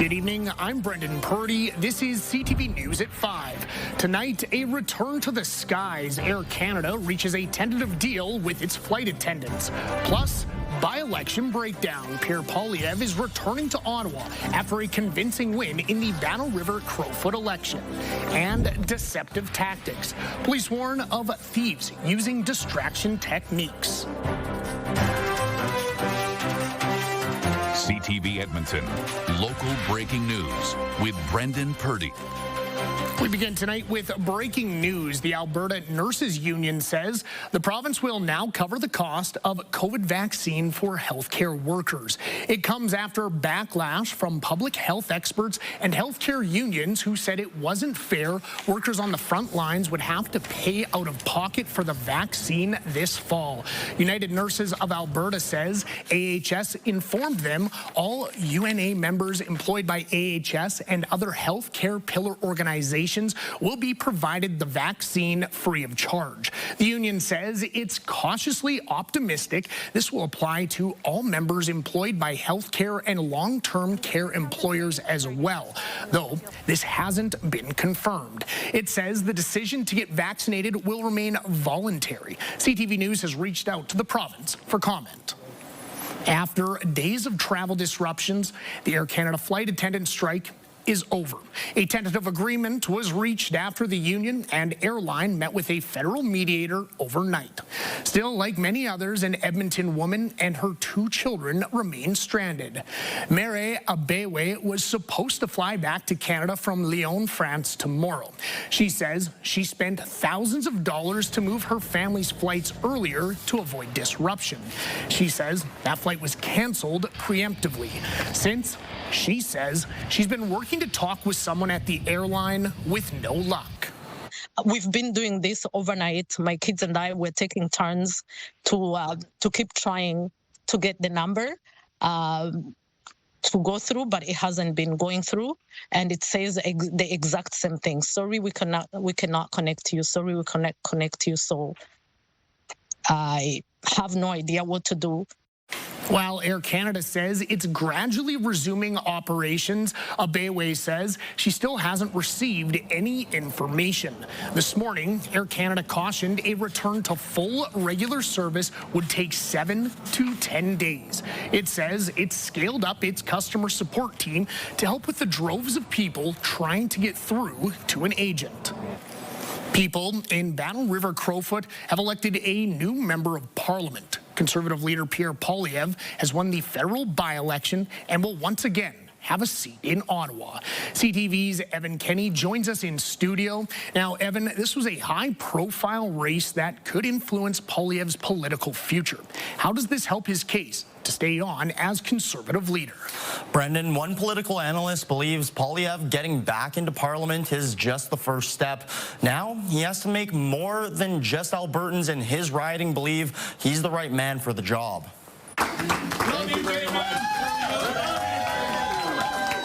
Good evening, I'm Brendan Purdy. This is CTV News at 5. Tonight, a return to the skies. Air Canada reaches a tentative deal with its flight attendants. Plus, by-election breakdown. Pierre Poilievre is returning to Ottawa after a convincing win in the Battle River Crowfoot election. And deceptive tactics. Police warn of thieves using distraction techniques. CTV Edmonton, local breaking news with Brendan Purdy. We begin tonight with breaking news. The Alberta Nurses Union says the province will now cover the cost of COVID vaccine for healthcare workers. It comes after backlash from public health experts and healthcare unions who said it wasn't fair. Workers on the front lines would have to pay out of pocket for the vaccine this fall. United Nurses of Alberta says AHS informed them all UNA members employed by AHS and other healthcare pillar organizations will be provided the vaccine free of charge. The union says it's cautiously optimistic this will apply to all members employed by healthcare and long-term care employers as well, though this hasn't been confirmed. It says the decision to get vaccinated will remain voluntary. CTV News has reached out to the province for comment. After days of travel disruptions, the Air Canada flight attendant strike is over. A tentative agreement was reached after the union and airline met with a federal mediator overnight. Still, like many others, an Edmonton woman and her 2 children remain stranded. Mere Abewe was supposed to fly back to Canada from Lyon, France tomorrow. She says she spent thousands of dollars to move her family's flights earlier to avoid disruption. She says that flight was canceled preemptively. Since she says she's been working to talk with someone at the airline with no luck. We've been doing this overnight. My kids and I were taking turns to keep trying to get the number to go through, but it hasn't been going through, and it says the exact same thing. Sorry, we cannot connect to you. Sorry, we cannot connect to you. So I have no idea what to do. While Air Canada says it's gradually resuming operations, Abewe says she still hasn't received any information. This morning, Air Canada cautioned a return to full regular service would take 7 to 10 days. It says it's scaled up its customer support team to help with the droves of people trying to get through to an agent. People in Battle River Crowfoot have elected a new member of parliament. Conservative leader Pierre Poilievre has won the federal by-election and will once again have a seat in Ottawa. CTV's Evan Kenny joins us in studio. Now, Evan, this was a high-profile race that could influence Poilievre's political future. How does this help his case to stay on as Conservative leader? Brendan, one political analyst believes Poilievre getting back into Parliament is just the first step. Now, he has to make more than just Albertans in his riding believe he's the right man for the job. Thank you very much.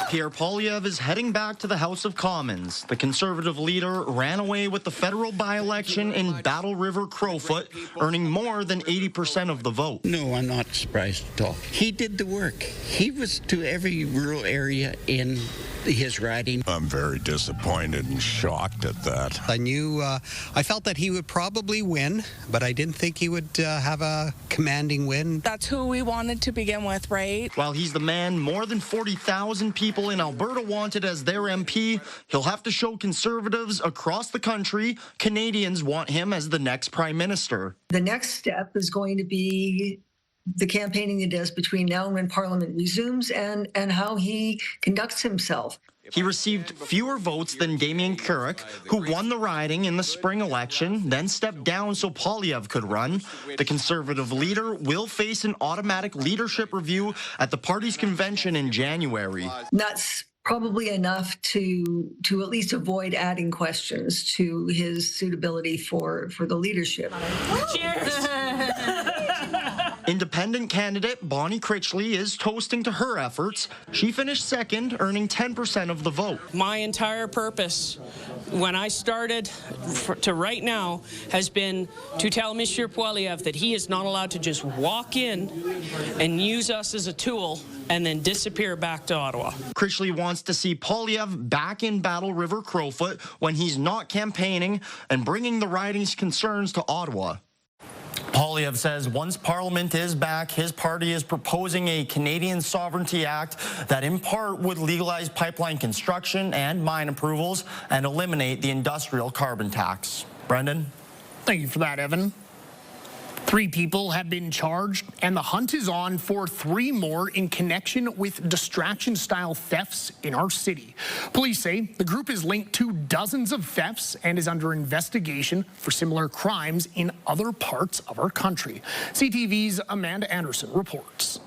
Pierre Poilievre is heading back to the House of Commons. The Conservative leader ran away with the federal by-election in Battle River Crowfoot, earning more than 80% of the vote. No, I'm not surprised at all. He did the work. He was to every rural area in his riding. I'm very disappointed and shocked at that. I felt that he would probably win, but I didn't think he would have a commanding win. That's who we wanted to begin with, right? While he's the man more than 40,000 people in Alberta wanted as their MP, he'll have to show Conservatives across the country Canadians want him as the next Prime Minister. The next step is going to be the campaigning he does between now and when Parliament resumes and how he conducts himself. He received fewer votes than Damien Carrick, who won the riding in the spring election, then stepped down so Poilievre could run. The Conservative leader will face an automatic leadership review at the party's convention in January. That's probably enough to at least avoid adding questions to his suitability for the leadership. Cheers! Independent candidate Bonnie Critchley is toasting to her efforts. She finished second, earning 10% of the vote. My entire purpose when I started to right now has been to tell Mr. Poilievre that he is not allowed to just walk in and use us as a tool and then disappear back to Ottawa. Critchley wants to see Poilievre back in Battle River Crowfoot when he's not campaigning and bringing the riding's concerns to Ottawa. Poilievre says once Parliament is back, his party is proposing a Canadian Sovereignty Act that in part would legalize pipeline construction and mine approvals and eliminate the industrial carbon tax. Brendan? Thank you for that, Evan. 3 people have been charged, and the hunt is on for 3 more in connection with distraction-style thefts in our city. Police say the group is linked to dozens of thefts and is under investigation for similar crimes in other parts of our country. CTV's Amanda Anderson reports.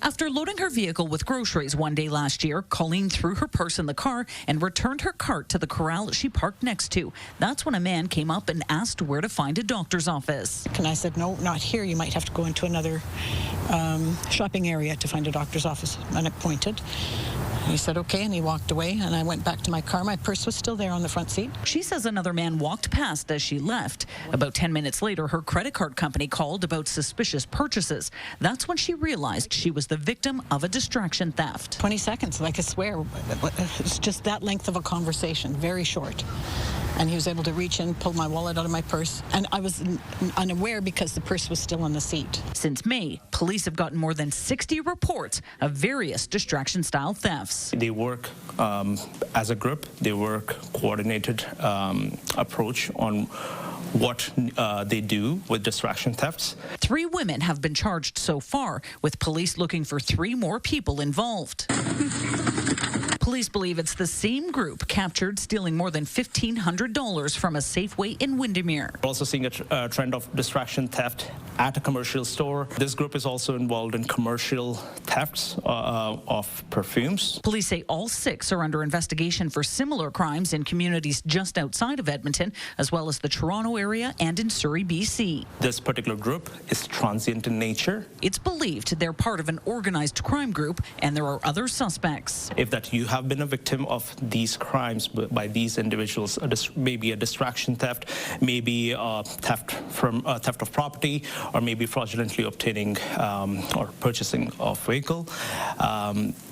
After loading her vehicle with groceries one day last year, Colleen threw her purse in the car and returned her cart to the corral she parked next to. That's when a man came up and asked where to find a doctor's office. And I said, no, not here. You might have to go into another shopping area to find a doctor's office. And I pointed. He said, okay, and he walked away, and I went back to my car. My purse was still there on the front seat. She says another man walked past as she left. About 10 minutes later, her credit card company called about suspicious purchases. That's when she realized she was the victim of a distraction theft. 20 seconds, like I swear. It's just that length of a conversation, very short. And he was able to reach in, pull my wallet out of my purse. And I was unaware because the purse was still on the seat. Since May, police have gotten more than 60 reports of various distraction-style thefts. They work as a group. They work coordinated approach on what they do with distraction thefts. 3 women have been charged so far, with police looking for 3 more people involved. Police believe it's the same group captured stealing more than $1,500 from a Safeway in Windermere. We're also seeing a trend of distraction theft at a commercial store. This group is also involved in commercial thefts of perfumes. Police say all 6 are under investigation for similar crimes in communities just outside of Edmonton, as well as the Toronto area and in Surrey, BC. This particular group is transient in nature. It's believed they're part of an organized crime group, and there are other suspects. If that you have been a victim of these crimes by these individuals, maybe a distraction theft, maybe theft of property, or maybe fraudulently obtaining or purchasing of vehicle,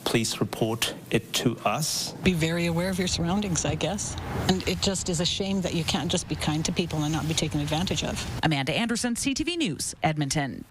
please report it to us. Be very aware of your surroundings, I guess. And it just is a shame that you can't just be kind to people and not be taken advantage of. Amanda Anderson, CTV News, Edmonton.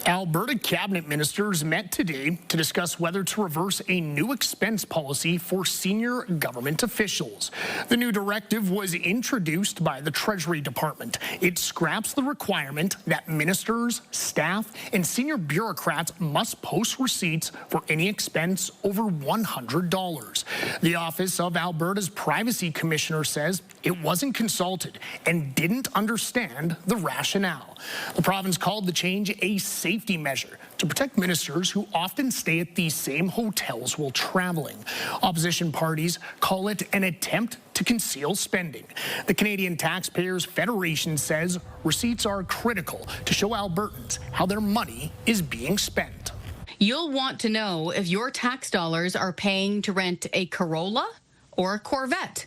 Alberta cabinet ministers met today to discuss whether to reverse a new expense policy for senior government officials. The new directive was introduced by the Treasury Department. It scraps the requirement that ministers, staff, and senior bureaucrats must post receipts for any expense over $100. The Office of Alberta's Privacy Commissioner says it wasn't consulted and didn't understand the rationale. The province called the change a safety measure to protect ministers who often stay at these same hotels while traveling. Opposition parties call it an attempt to conceal spending. The Canadian Taxpayers Federation says receipts are critical to show Albertans how their money is being spent. You'll want to know if your tax dollars are paying to rent a Corolla or a Corvette.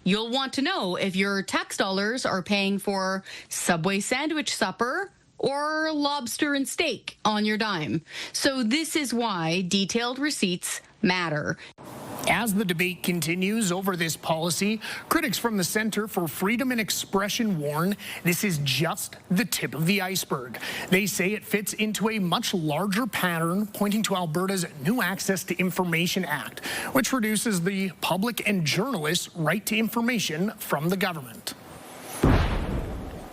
You'll want to know if your tax dollars are paying for Subway sandwich supper or lobster and steak on your dime. So this is why detailed receipts matter. As the debate continues over this policy, critics from the Centre for Freedom and Expression warn this is just the tip of the iceberg. They say it fits into a much larger pattern, pointing to Alberta's new Access to Information Act, which reduces the public and journalists' right to information from the government.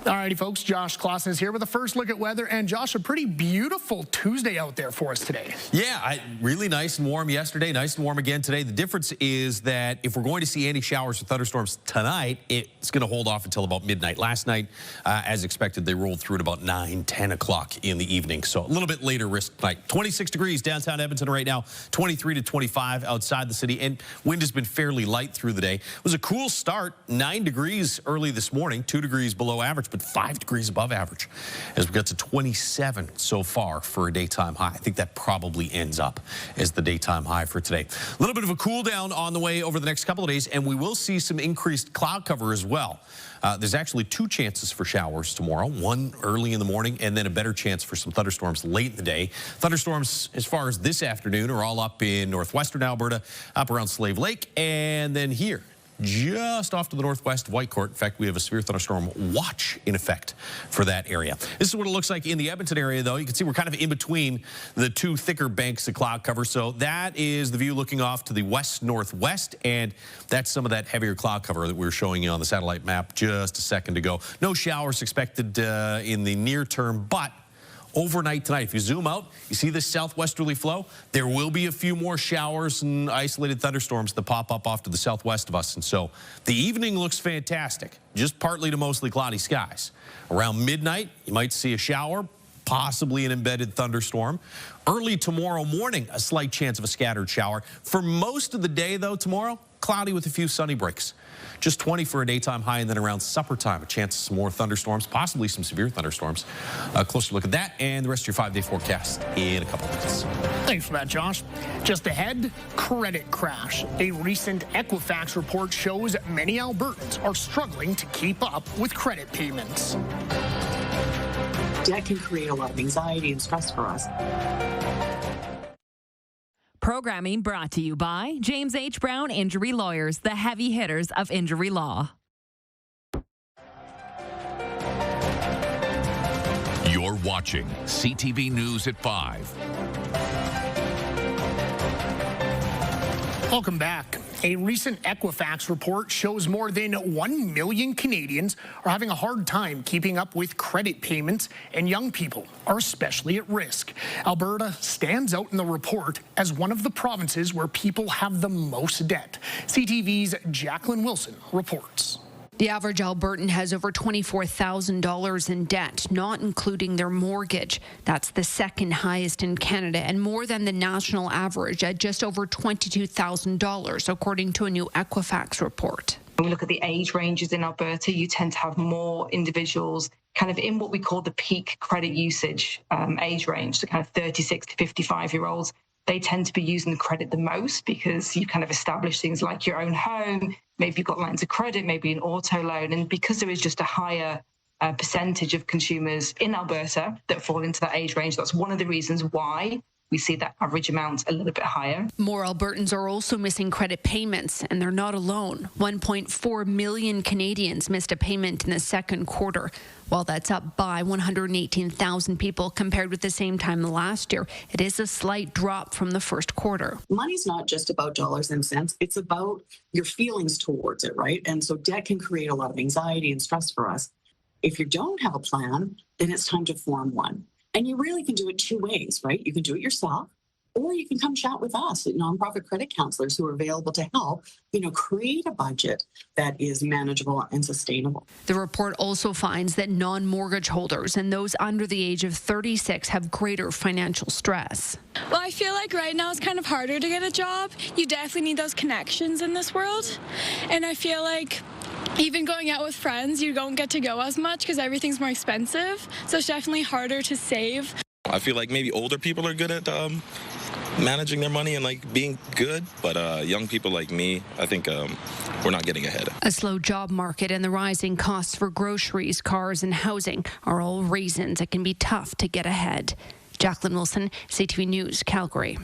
Alrighty, folks, Josh Clausen is here with a first look at weather. And Josh, a pretty beautiful Tuesday out there for us today. Yeah, really nice and warm yesterday, nice and warm again today. The difference is that if we're going to see any showers or thunderstorms tonight, it's going to hold off until about midnight. Last night, as expected, they rolled through at about 9, 10 o'clock in the evening. So a little bit later risk tonight. 26 degrees downtown Edmonton right now, 23 to 25 outside the city. And wind has been fairly light through the day. It was a cool start, 9 degrees early this morning, 2 degrees below average. but 5 degrees above average as we got to 27 so far for a daytime high. I think that probably ends up as the daytime high for today. A little bit of a cool down on the way over the next couple of days, and we will see some increased cloud cover as well. There's actually 2 chances for showers tomorrow, one early in the morning and then a better chance for some thunderstorms late in the day. Thunderstorms as far as this afternoon are all up in northwestern Alberta, up around Slave Lake, and then here just off to the northwest of Whitecourt. In fact, we have a severe thunderstorm watch in effect for that area. This is what it looks like in the Edmonton area, though. You can see we're kind of in between the 2 thicker banks of cloud cover. So that is the view looking off to the west-northwest, and that's some of that heavier cloud cover that we were showing you on the satellite map just a second ago. No showers expected in the near term, but overnight tonight, if you zoom out, you see this southwesterly flow. There will be a few more showers and isolated thunderstorms that pop up off to the southwest of us. And so the evening looks fantastic, just partly to mostly cloudy skies. Around midnight, you might see a shower, possibly an embedded thunderstorm. Early tomorrow morning, a slight chance of a scattered shower. For most of the day, though, tomorrow, cloudy with a few sunny breaks. Just 20 for a daytime high, and then around supper time, a chance of some more thunderstorms, possibly some severe thunderstorms. A closer look at that and the rest of your 5-day forecast in a couple of minutes. Thanks for that, Josh. Just ahead, credit crash. A recent Equifax report shows many Albertans are struggling to keep up with credit payments. Debt can create a lot of anxiety and stress for us. Programming brought to you by James H. Brown Injury Lawyers, the heavy hitters of injury law. You're watching CTV News at 5. Welcome back. A recent Equifax report shows more than 1 million Canadians are having a hard time keeping up with credit payments, and young people are especially at risk. Alberta stands out in the report as one of the provinces where people have the most debt. CTV's Jacqueline Wilson reports. The average Albertan has over $24,000 in debt, not including their mortgage. That's the second highest in Canada and more than the national average at just over $22,000, according to a new Equifax report. When we look at the age ranges in Alberta, you tend to have more individuals kind of in what we call the peak credit usage age range, so kind of 36 to 55-year-olds. They tend to be using the credit the most because you kind of establish things like your own home, maybe you've got lines of credit, maybe an auto loan. And because there is just a higher percentage of consumers in Alberta that fall into that age range, that's one of the reasons why we see that average amount a little bit higher. More Albertans are also missing credit payments, and they're not alone. 1.4 million Canadians missed a payment in the second quarter. While that's up by 118,000 people compared with the same time last year, it is a slight drop from the first quarter. Money's not just about dollars and cents. It's about your feelings towards it, right? And so debt can create a lot of anxiety and stress for us. If you don't have a plan, then it's time to form one. And you really can do it 2 ways, right? You can do it yourself, or you can come chat with us, nonprofit credit counselors who are available to help, create a budget that is manageable and sustainable. The report also finds that non-mortgage holders and those under the age of 36 have greater financial stress. Well, I feel like right now it's kind of harder to get a job. You definitely need those connections in this world. And I feel like even going out with friends, you don't get to go as much because everything's more expensive. So it's definitely harder to save. I feel like maybe older people are good at managing their money and being good, but young people like me, I think we're not getting ahead. A slow job market and the rising costs for groceries, cars, and housing are all reasons it can be tough to get ahead. Jacqueline Wilson, CTV News, Calgary.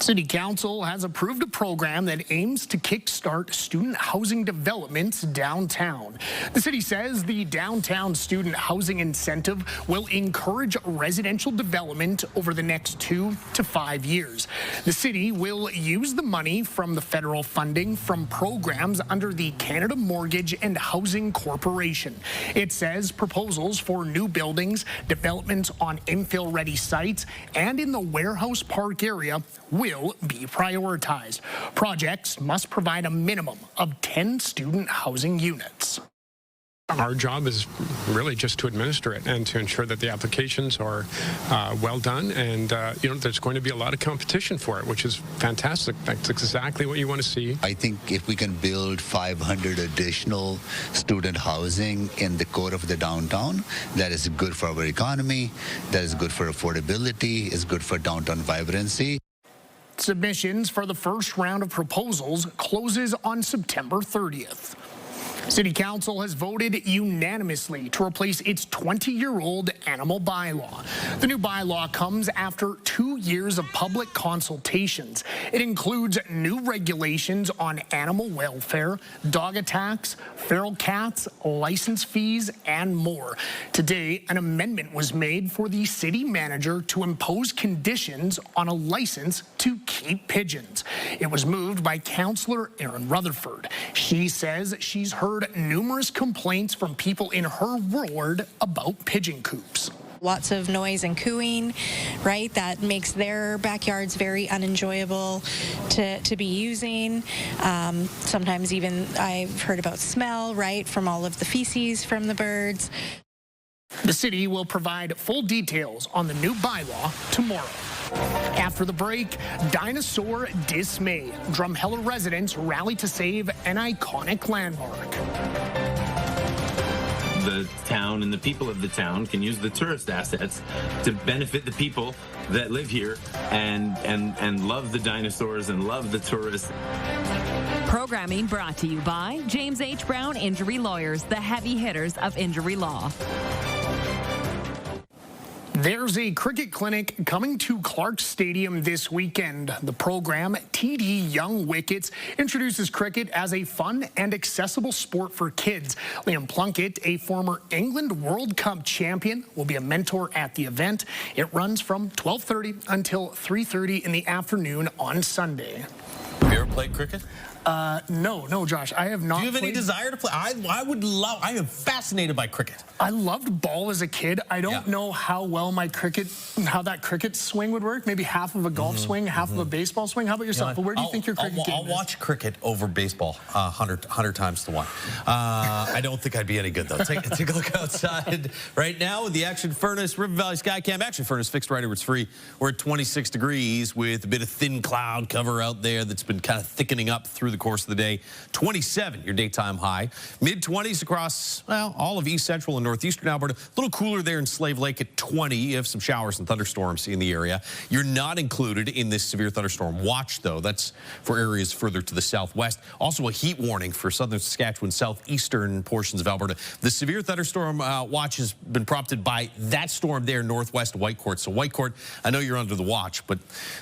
City Council has approved a program that aims to kickstart student housing developments downtown. The city says the downtown student housing incentive will encourage residential development over the next 2 to 5 years. The city will use the money from the federal funding from programs under the Canada Mortgage and Housing Corporation. It says proposals for new buildings, developments on infill-ready sites, and in the Warehouse Park area will be prioritized. Projects must provide a minimum of 10 student housing units. Our job is really just to administer it and to ensure that the applications are well done, and there's going to be a lot of competition for it, which is fantastic. That's exactly what you want to see. I think if we can build 500 additional student housing in the core of the downtown, that is good for our economy, that is good for affordability, is good for downtown vibrancy. Submissions for the first round of proposals closes on September 30th. City Council has voted unanimously to replace its 20-year-old animal bylaw. The new bylaw comes after 2 years of public consultations. It includes new regulations on animal welfare, dog attacks, feral cats, license fees, and more. Today, an amendment was made for the city manager to impose conditions on a license to keep pigeons. It was moved by Councillor Erin Rutherford. She says she's heard numerous complaints from people in her ward about pigeon coops. Lots of noise and cooing, right? That makes their backyards very unenjoyable to be using. Sometimes even I've heard about smell, right, from all of the feces from the birds. The city will provide full details on the new bylaw tomorrow. After the break, dinosaur dismay. Drumheller residents rally to save an iconic landmark. The town and the people of the town can use the tourist assets to benefit the people that live here and love the dinosaurs and love the tourists. Programming brought to you by James H. Brown Injury Lawyers, the heavy hitters of injury law. There's a cricket clinic coming to Clark Stadium this weekend. The program, TD Young Wickets, introduces cricket as a fun and accessible sport for kids. Liam Plunkett, a former England World Cup champion, will be a mentor at the event. It runs from 12:30 until 3:30 in the afternoon on Sunday. Have you ever played cricket? No, Josh. I have not. Do you have any desire to play? I would love. I am fascinated by cricket. I loved ball as a kid. I don't know how well how that cricket swing would work. Maybe half of a golf swing, half of a baseball swing. How about yourself? Where do you think your cricket game I'll watch cricket over baseball 100 times to 1. I don't think I'd be any good, though. Take a look outside right now with the Action Furnace River Valley Skycam Action Furnace fixed right over. It's free. We're at 26 degrees with a bit of thin cloud cover out there that's been kind of thickening up through the course of the day. 27, your daytime high. Mid-20s across, well, all of east central and northeastern Alberta. A little cooler there in Slave Lake at 20. You have some showers and thunderstorms in the area. You're not included in this severe thunderstorm watch, though. That's for areas further to the southwest. Also a heat warning for southern Saskatchewan, southeastern portions of Alberta. The severe thunderstorm watch has been prompted by that storm there northwest of Whitecourt. So Whitecourt, I know you're under the watch, but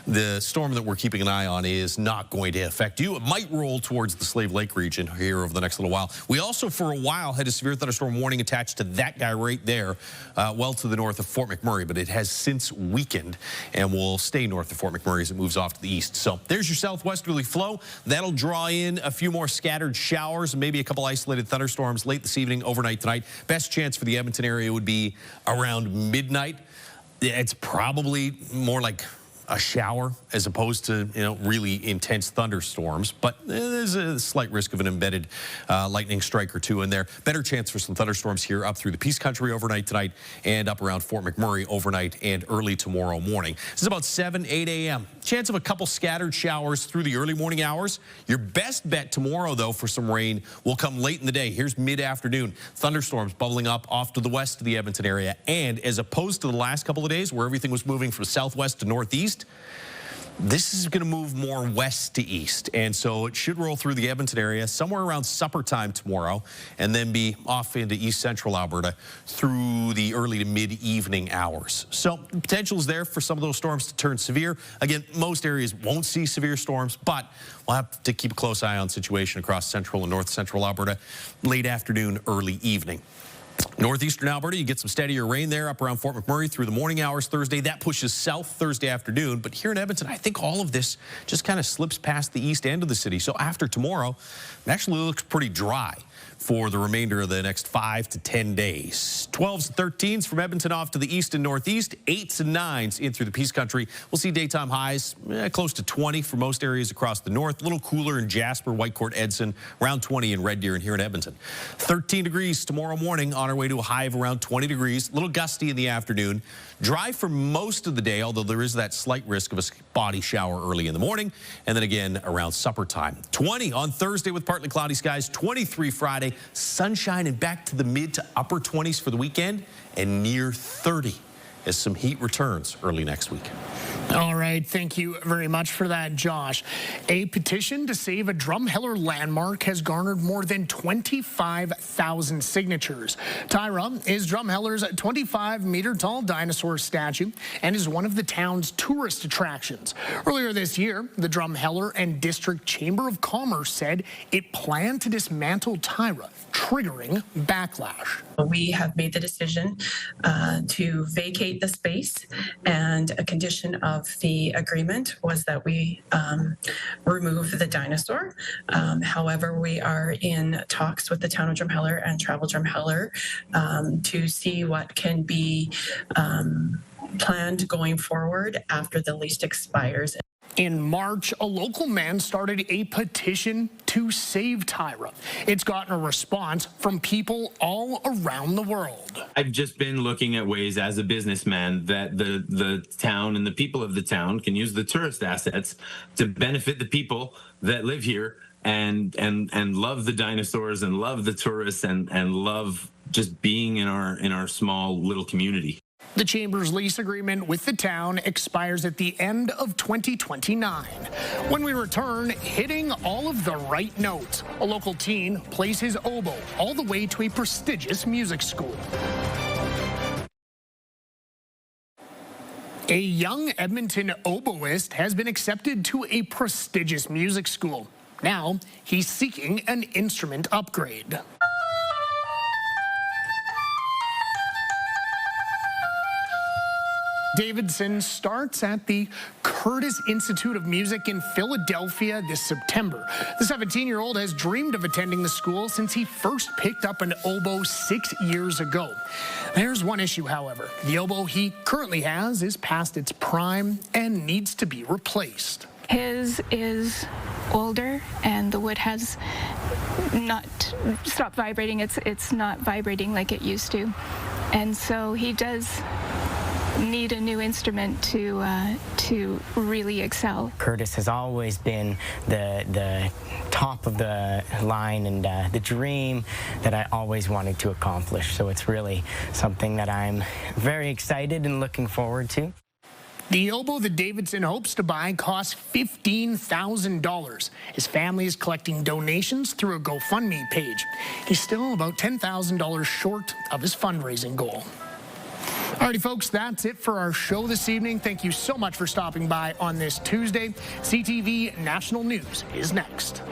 the storm that we're keeping an eye on is not going to affect you. It might roll towards the Slave Lake region here over the next little while. We also, for a while, had a severe thunderstorm warning attached to that guy right there, well to the north of Fort McMurray, but it has since weakened and will stay north of Fort McMurray as it moves off to the east. So there's your southwesterly flow. That'll draw in a few more scattered showers and maybe a couple isolated thunderstorms late this evening, overnight tonight. Best chance for the Edmonton area would be around midnight. It's probably more like a shower as opposed to, really intense thunderstorms, but there's a slight risk of an embedded lightning strike or two in there. Better chance for some thunderstorms here up through the Peace Country overnight tonight and up around Fort McMurray overnight and early tomorrow morning. This is about 8 a.m. Chance of a couple scattered showers through the early morning hours. Your best bet tomorrow, though, for some rain will come late in the day. Here's mid-afternoon. Thunderstorms bubbling up off to the west of the Edmonton area. And as opposed to the last couple of days where everything was moving from southwest to northeast, this is going to move more west to east, and so it should roll through the Edmonton area somewhere around supper time tomorrow and then be off into east central Alberta through the early to mid-evening hours. So the potential is there for some of those storms to turn severe. Again, most areas won't see severe storms, but we'll have to keep a close eye on situation across central and north central Alberta late afternoon, early evening. Northeastern Alberta, you get some steadier rain there up around Fort McMurray through the morning hours Thursday. That pushes south Thursday afternoon. But here in Edmonton, I think all of this just kind of slips past the east end of the city. So after tomorrow, it actually looks pretty dry. for the remainder of the next 5 to 10 days. 12s and 13s from Edmonton off to the east and northeast. 8s and 9s in through the Peace Country. We'll see daytime highs close to 20 for most areas across the north. A little cooler in Jasper, Whitecourt, Edson. Around 20 in Red Deer and here in Edmonton. 13 degrees tomorrow morning on our way to a high of around 20 degrees. A little gusty in the afternoon. Dry for most of the day, although there is that slight risk of a spotty shower early in the morning. And then again around supper time. 20 on Thursday with partly cloudy skies. 23 Friday. Sunshine and back to the mid to upper 20s for the weekend. And near 30 as some heat returns early next week. All right, thank you very much for that, Josh. A petition to save a Drumheller landmark has garnered more than 25,000 signatures. Tyra is Drumheller's 25-meter-tall dinosaur statue and is one of the town's tourist attractions. Earlier this year, the Drumheller and District Chamber of Commerce said it planned to dismantle Tyra, triggering backlash. We have made the decision to vacate the space, and a condition of the agreement was that we remove the dinosaur. However, we are in talks with the town of Drumheller and Travel Drumheller to see what can be planned going forward after the lease expires. In March, a local man started a petition to save Tyra. It's gotten a response from people all around the world. I've just been looking at ways as a businessman that the town and the people of the town can use the tourist assets to benefit the people that live here and love the dinosaurs and love the tourists and love just being in our small little community. The Chamber's lease agreement with the town expires at the end of 2029. When we return, hitting all of the right notes, a local teen plays his oboe all the way to a prestigious music school. A young Edmonton oboist has been accepted to a prestigious music school. Now, he's seeking an instrument upgrade. Davidson starts at the Curtis Institute of Music in Philadelphia this September. The 17-year-old has dreamed of attending the school since he first picked up an oboe 6 years ago. There's one issue, however. The oboe he currently has is past its prime and needs to be replaced. His is older and the wood has not stopped vibrating. It's not vibrating like it used to. And so he does need a new instrument to really excel. Curtis has always been the top of the line and the dream that I always wanted to accomplish. So it's really something that I'm very excited and looking forward to. The oboe that Davidson hopes to buy costs $15,000. His family is collecting donations through a GoFundMe page. He's still about $10,000 short of his fundraising goal. Alrighty, folks, that's it for our show this evening. Thank you so much for stopping by on this Tuesday. CTV National News is next.